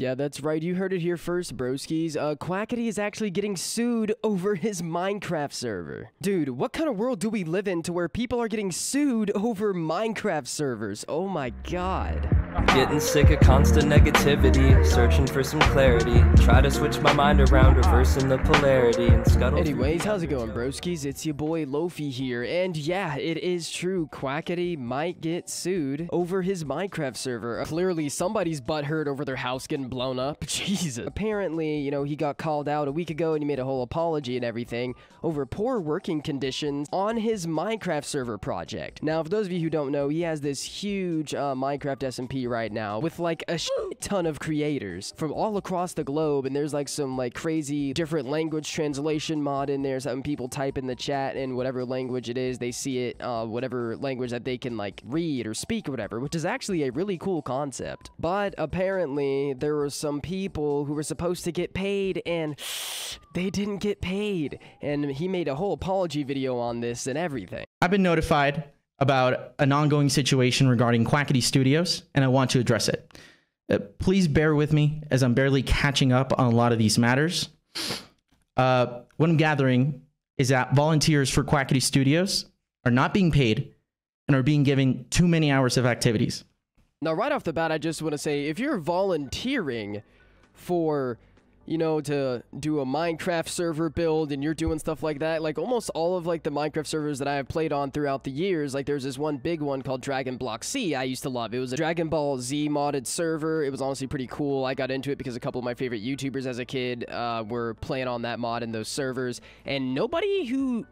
Yeah, that's right. You heard it here first, broskies. Quackity is actually getting sued over his Minecraft server. Dude, what kind of world do we live in to where people are getting sued over Minecraft servers? Oh my god. Getting sick of constant negativity, searching for some clarity. Try to switch my mind around, reversing the polarity and scuttle. Anyways, how's it going, broskies? It's your boy Lofi here, and yeah, it is true. Quackity might get sued over his Minecraft server. Clearly, somebody's butthurt over their house getting blown up. Jesus. Apparently, you know, he got called out a week ago and he made a whole apology and everything over poor working conditions on his Minecraft server project. Now, for those of you who don't know, he has this huge Minecraft SMP right now with like a shit ton of creators from all across the globe, and there's like some like crazy different language translation mod in there. Some people type in the chat in whatever language it is, they see it, whatever language that they can like read or speak or whatever, which is actually a really cool concept. But apparently there were some people who were supposed to get paid and they didn't get paid, and he made a whole apology video on this and everything. I've been notified about an ongoing situation regarding Quackity Studios, and I want to address it. Please bear with me as I'm barely catching up on a lot of these matters. What I'm gathering is that volunteers for Quackity Studios are not being paid and are being given too many hours of activities. Now, right off the bat, I just want to say, if you're volunteering for, you know, to do a Minecraft server build and you're doing stuff like that, like almost all of like the Minecraft servers that I have played on throughout the years, like there's this one big one called Dragon Block C I used to love. It was a Dragon Ball Z modded server. It was honestly pretty cool. I got into it because a couple of my favorite YouTubers as a kid were playing on that mod in those servers, and nobody who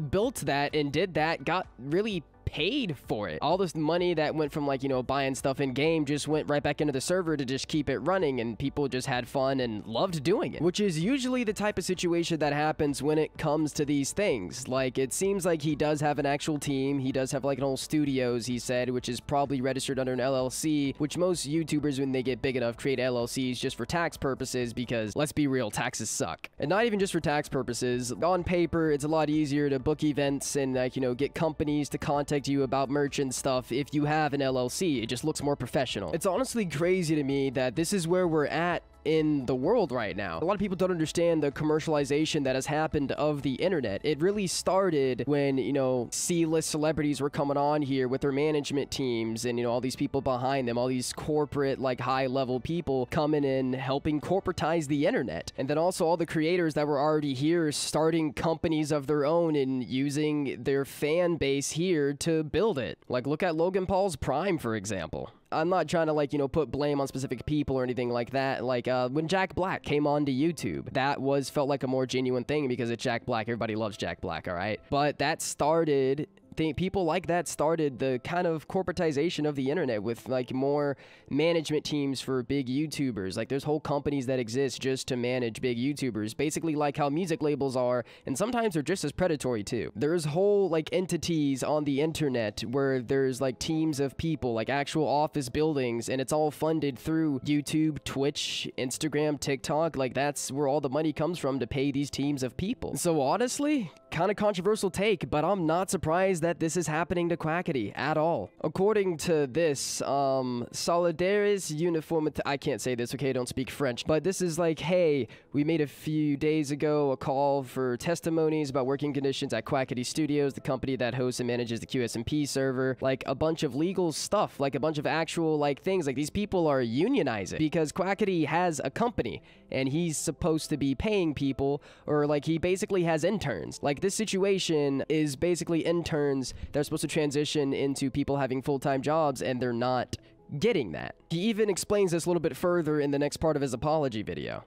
built that and did that got really paid for it. All this money that went from, like, you know, buying stuff in game just went right back into the server to just keep it running, and people just had fun and loved doing it, which is usually the type of situation that happens when it comes to these things. Like, it seems like he does have an actual team. He does have like an whole studios, he said, which is probably registered under an LLC, which most YouTubers, when they get big enough, create LLCs just for tax purposes, because let's be real, taxes suck. And not even just for tax purposes. On paper, it's a lot easier to book events and, like, you know, get companies to contact you about merch and stuff if you have an LLC. It just looks more professional. It's honestly crazy to me that this is where we're at in the world right now. A lot of people don't understand the commercialization that has happened of the internet. It really started when, you know, C-list celebrities were coming on here with their management teams and, you know, all these people behind them, all these corporate, like, high-level people coming in, helping corporatize the internet. And then also all the creators that were already here starting companies of their own and using their fan base here to build it. Like, look at Logan Paul's Prime, for example. I'm not trying to, like, you know, put blame on specific people or anything like that. Like, when Jack Black came onto YouTube, that felt like a more genuine thing because it's Jack Black. Everybody loves Jack Black, all right? But that started... people like that started the kind of corporatization of the internet with, like, more management teams for big YouTubers. Like, there's whole companies that exist just to manage big YouTubers, basically like how music labels are, and sometimes they're just as predatory too. There's whole, like, entities on the internet where there's, like, teams of people, like actual office buildings, and it's all funded through YouTube, Twitch, Instagram, TikTok. Like, that's where all the money comes from to pay these teams of people. So honestly, kind of controversial take, but I'm not surprised that this is happening to Quackity at all. According to this, Solidaris Uniformité, I can't say this, okay, I don't speak French, but this is like, hey, we made a few days ago a call for testimonies about working conditions at Quackity Studios, the company that hosts and manages the QSMP server, like a bunch of legal stuff, like a bunch of actual, like, things, like these people are unionizing because Quackity has a company and he's supposed to be paying people, or like he basically has interns. Like, this situation is basically interns that are supposed to transition into people having full-time jobs, and they're not getting that. He even explains this a little bit further in the next part of his apology video.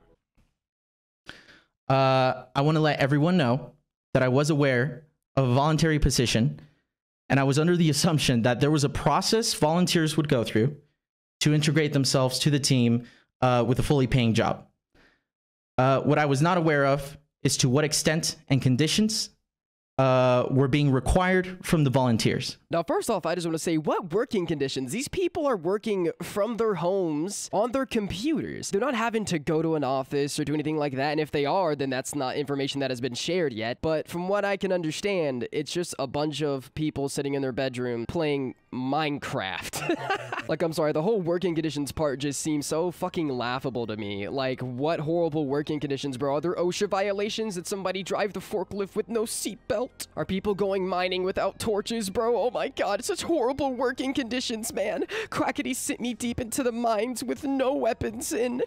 I want to let everyone know that I was aware of a voluntary position, and I was under the assumption that there was a process volunteers would go through to integrate themselves to the team with a fully paying job. What I was not aware of is to what extent and conditions were being required from the volunteers. Now, first off, I just want to say, what working conditions? These people are working from their homes on their computers. They're not having to go to an office or do anything like that, and if they are, then that's not information that has been shared yet. But from what I can understand, it's just a bunch of people sitting in their bedroom playing Minecraft. Like, I'm sorry, the whole working conditions part just seems so fucking laughable to me. Like, what horrible working conditions, bro? Are there OSHA violations? Did somebody drive the forklift with no seatbelt? Are people going mining without torches, bro? Oh my god, it's such horrible working conditions, man. Quackity sent me deep into the mines with no weapons and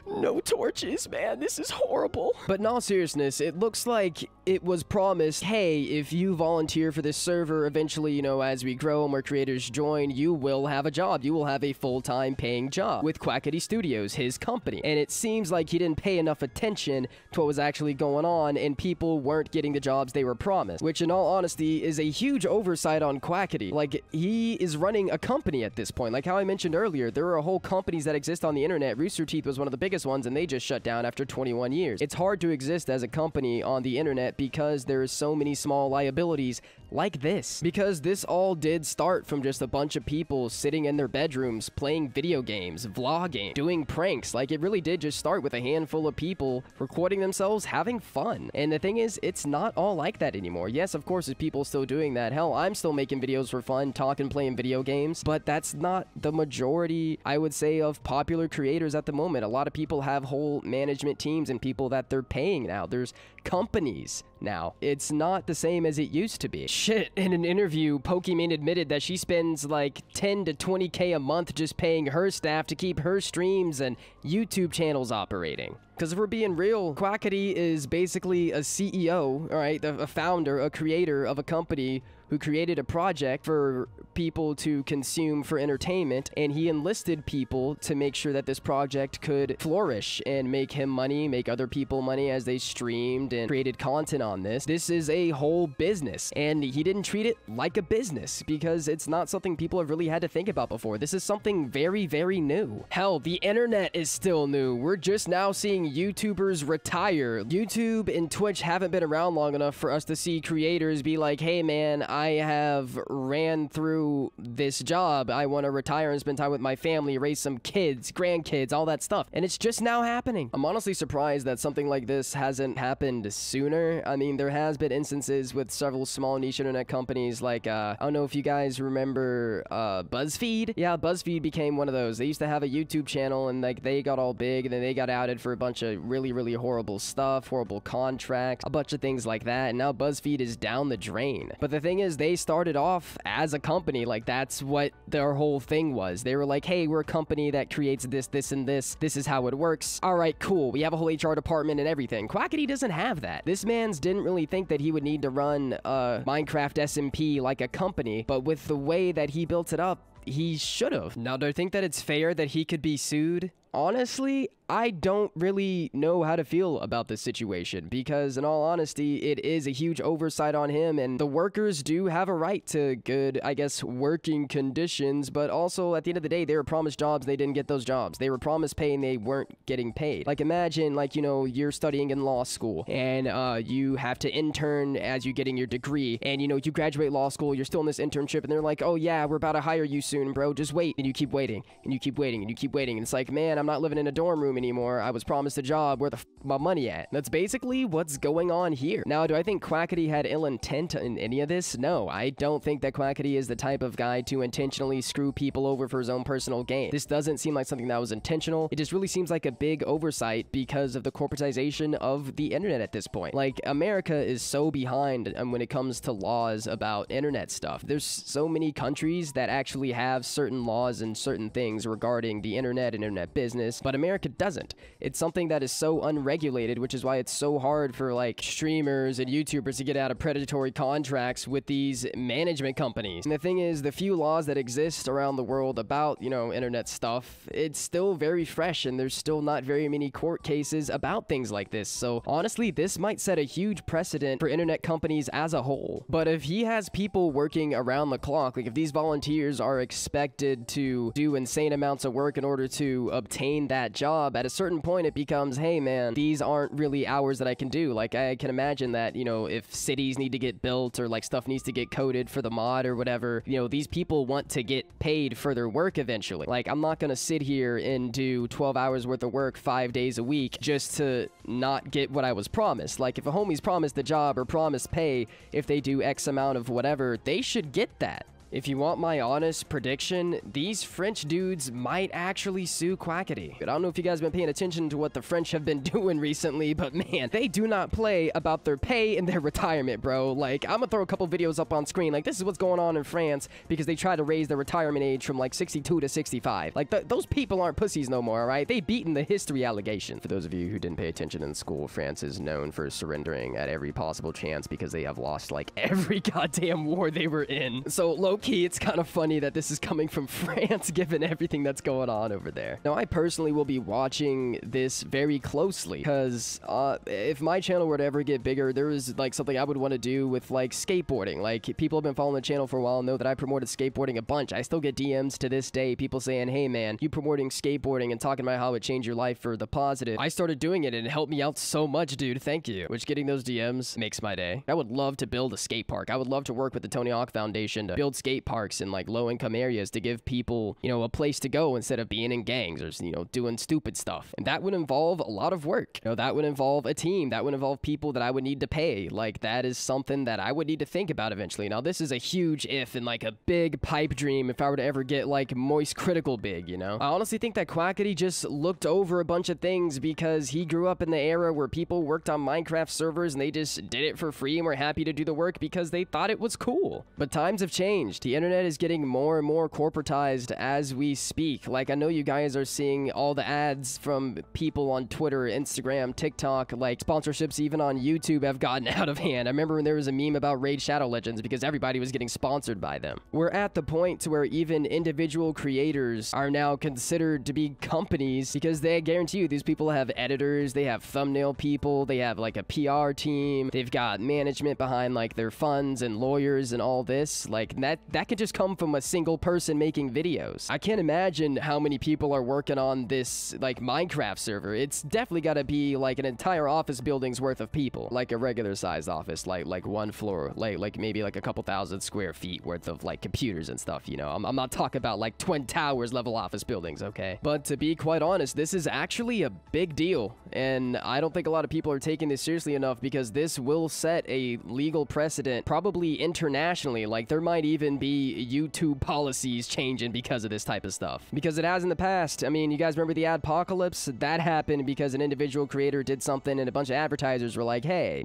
no torches, man. This is horrible. But in all seriousness, it looks like it was promised, hey, if you volunteer for this server, eventually, you know, as we grow and more creators join, you will have a job. You will have a full-time paying job with Quackity Studios, his company. And it seems like he didn't pay enough attention to what was actually going on, and people weren't getting the jobs they were promised, which in all honesty is a huge oversight on Quackity. Like, he is running a company at this point. Like how I mentioned earlier, there are whole companies that exist on the internet. Rooster Teeth was one of the biggest ones, and they just shut down after 21 years. It's hard to exist as a company on the internet because there is so many small liabilities like this. Because this all did start from just a bunch of people sitting in their bedrooms playing video games, vlogging, doing pranks. Like, it really did just start with a handful of people recording themselves having fun. And the thing is, it's not all like that anymore. Yes, of course, there's people still doing that. Hell, I'm still making videos for fun, talking, playing video games, but that's not the majority, I would say, of popular creators at the moment. A lot of people have whole management teams and people that they're paying now. There's companies now. It's not the same as it used to be. Shit, in an interview, Pokimane admitted that she spends like 10 to 20k a month just paying her staff to keep her streams and YouTube channels operating. Because if we're being real, Quackity is basically a CEO, all right, a founder, a creator of a company who created a project for people to consume for entertainment, and he enlisted people to make sure that this project could flourish and make him money, make other people money as they streamed and created content on this. This is a whole business, and he didn't treat it like a business because it's not something people have really had to think about before. This is something very, very new. Hell, the internet is still new. We're just now seeing YouTubers retire. YouTube and Twitch haven't been around long enough for us to see creators be like, hey man, I have ran through this job. I want to retire and spend time with my family, raise some kids, grandkids, all that stuff. And it's just now happening. I'm honestly surprised that something like this hasn't happened sooner. I mean, there has been instances with several small niche internet companies like, I don't know if you guys remember BuzzFeed. Yeah, BuzzFeed became one of those. They used to have a YouTube channel and like they got all big and then they got outed for a bunch of really, really horrible stuff, horrible contracts, a bunch of things like that. And now BuzzFeed is down the drain. But the thing is, they started off as a company. Like, that's what their whole thing was. They were like, hey, we're a company that creates this, this, and this. This is how it works. All right, cool. We have a whole HR department and everything. Quackity doesn't have that. This man's didn't really think that he would need to run Minecraft SMP like a company, but with the way that he built it up, he should have. Now, do I think that it's fair that he could be sued? Honestly, I don't really know how to feel about this situation because, in all honesty, it is a huge oversight on him, and the workers do have a right to good, I guess, working conditions, but also, at the end of the day, they were promised jobs, they didn't get those jobs. They were promised pay, and they weren't getting paid. Like, imagine, like, you know, you're studying in law school, and you have to intern as you're getting your degree, and, you know, you graduate law school, you're still in this internship, and they're like, oh, yeah, we're about to hire you soon, bro, just wait, and you keep waiting, and you keep waiting, and you keep waiting, and it's like, man, I'm not living in a dorm room anymore. I was promised a job. Where the f my money at? That's basically what's going on here. Now, do I think Quackity had ill intent in any of this? No, I don't think that Quackity is the type of guy to intentionally screw people over for his own personal gain. This doesn't seem like something that was intentional. It just really seems like a big oversight because of the corporatization of the internet at this point. Like, America is so behind when it comes to laws about internet stuff. There's so many countries that actually have certain laws and certain things regarding the internet and internet business, but America doesn't. It's something that is so unregulated, which is why it's so hard for like streamers and YouTubers to get out of predatory contracts with these management companies. And the thing is, the few laws that exist around the world about, you know, internet stuff, it's still very fresh and there's still not very many court cases about things like this. So honestly, this might set a huge precedent for internet companies as a whole. But if he has people working around the clock, like if these volunteers are expected to do insane amounts of work in order to obtain maintain that job, at a certain point it becomes, hey man, these aren't really hours that I can do. Like, I can imagine that, you know, if cities need to get built or like stuff needs to get coded for the mod or whatever, you know, these people want to get paid for their work eventually. Like, I'm not gonna sit here and do 12 hours worth of work 5 days a week just to not get what I was promised. Like, if a homie's promised a job or promised pay if they do X amount of whatever, they should get that. If you want my honest prediction, these French dudes might actually sue Quackity. I don't know if you guys have been paying attention to what the French have been doing recently, but man, they do not play about their pay and their retirement, bro. Like, I'm gonna throw a couple videos up on screen. Like, this is what's going on in France because they try to raise their retirement age from like 62 to 65. Like, those people aren't pussies no more, all right? They beaten the history allegation. For those of you who didn't pay attention in school, France is known for surrendering at every possible chance because they have lost like every goddamn war they were in. So, low-key, it's kind of funny that this is coming from France given everything that's going on over there. Now, I personally will be watching this very closely because if my channel were to ever get bigger, there is like something I would want to do with like skateboarding. Like, people have been following the channel for a while and know that I promoted skateboarding a bunch. I still get DMs to this day, people saying, hey man, you promoting skateboarding and talking about how it changed your life for the positive. I started doing it and it helped me out so much, dude. Thank you. Which, getting those DMs makes my day. I would love to build a skate park. I would love to work with the Tony Hawk Foundation to build skate parks in like low-income areas to give people, you know, a place to go instead of being in gangs or, you know, doing stupid stuff. And that would involve a lot of work. You know, that would involve a team. That would involve people that I would need to pay. Like, that is something that I would need to think about eventually. Now, this is a huge if and like a big pipe dream if I were to ever get like Moist Critical big, you know? I honestly think that Quackity just looked over a bunch of things because he grew up in the era where people worked on Minecraft servers and they just did it for free and were happy to do the work because they thought it was cool. But times have changed. The internet is getting more and more corporatized as we speak. Like, I know you guys are seeing all the ads from people on Twitter, Instagram, TikTok, like sponsorships even on YouTube have gotten out of hand. I remember when there was a meme about Raid Shadow Legends because everybody was getting sponsored by them. We're at the point to where even individual creators are now considered to be companies because they guarantee you these people have editors, they have thumbnail people, they have like a PR team, they've got management behind like their funds and lawyers and all this. Like, that could just come from a single person making videos. I can't imagine how many people are working on this like Minecraft server. It's definitely got to be like an entire office building's worth of people, like a regular sized office, like one floor, like maybe like a couple thousand square feet worth of like computers and stuff, you know. I'm not talking about like Twin Towers level office buildings, okay? But to be quite honest, this is actually a big deal, and I don't think a lot of people are taking this seriously enough because this will set a legal precedent, probably internationally. Like, there might even be YouTube policies changing because of this type of stuff. Because it has in the past. I mean, you guys remember the adpocalypse? That happened because an individual creator did something and a bunch of advertisers were like, hey,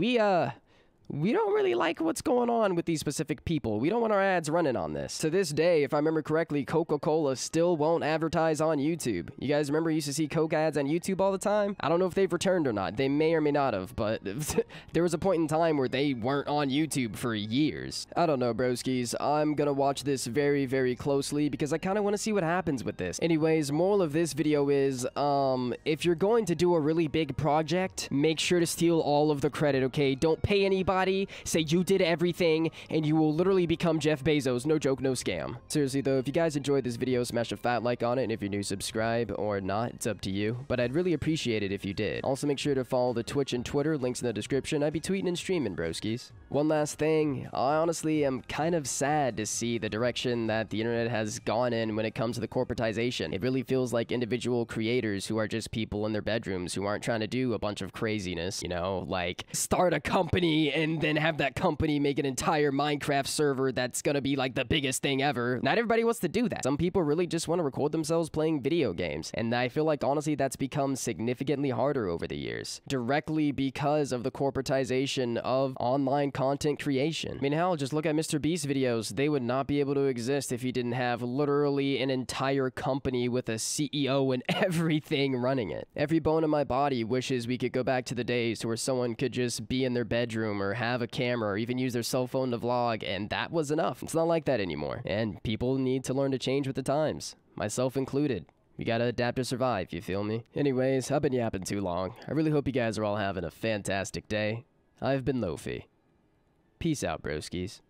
we don't really like what's going on with these specific people. We don't want our ads running on this. To this day, if I remember correctly, Coca-Cola still won't advertise on YouTube. You guys remember you used to see Coke ads on YouTube all the time? I don't know if they've returned or not. They may or may not have, but there was a point in time where they weren't on YouTube for years. I don't know, broskies. I'm gonna watch this very, very closely because I kind of want to see what happens with this. Anyways, moral of this video is, if you're going to do a really big project, make sure to steal all of the credit, okay? Don't pay anybody. Say you did everything, and you will literally become Jeff Bezos. No joke, no scam. Seriously though, if you guys enjoyed this video, smash a fat like on it, and if you're new, subscribe, or not, it's up to you. But I'd really appreciate it if you did. Also, make sure to follow the Twitch and Twitter, links in the description. I'd be tweeting and streaming, broskies. One last thing, I honestly am kind of sad to see the direction that the internet has gone in when it comes to the corporatization. It really feels like individual creators who are just people in their bedrooms who aren't trying to do a bunch of craziness, you know, like start a company and then have that company make an entire Minecraft server that's gonna be like the biggest thing ever. Not everybody wants to do that. Some people really just want to record themselves playing video games, and I feel like honestly that's become significantly harder over the years, directly because of the corporatization of online content creation. I mean, hell, just look at Mr. Beast videos. They would not be able to exist if he didn't have literally an entire company with a CEO and everything running it. Every bone in my body wishes we could go back to the days where someone could just be in their bedroom or have a camera or even use their cell phone to vlog, and that was enough. It's not like that anymore, and people need to learn to change with the times, myself included. We gotta adapt to survive, you feel me? Anyways, I've been yapping too long. I really hope you guys are all having a fantastic day. I've been Lofi. Peace out, broskies.